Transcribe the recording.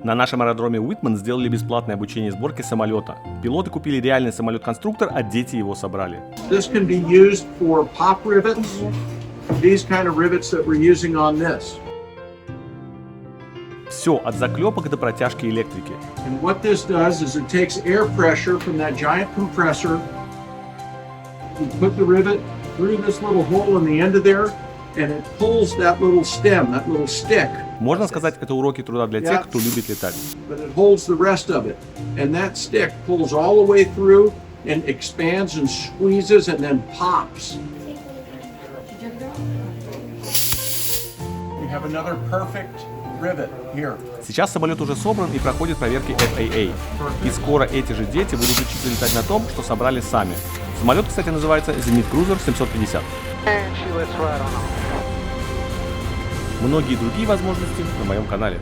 На нашем аэродроме Уитман сделали бесплатное обучение сборке самолета. Пилоты купили реальный самолет-конструктор, а дети его собрали. This can be used for pop rivets, these kind of rivets that we're using on this. Все от заклепок до протяжки электрики. And what this does is it takes air pressure from that giant compressor. You put the rivet through this little hole in the end of there, and it pulls that little stem, that little stick. Можно сказать, это уроки труда для тех, кто любит летать. But it holds the rest of it, and that stick pulls all the way through and expands and squeezes and then pops. We have another perfect rivet here. Сейчас самолет уже собран и проходит проверки FAA. И скоро эти же дети будут учиться летать на том, что собрали сами. Самолет, кстати, называется Зенит Крузер 750. Многие другие возможности на моем канале.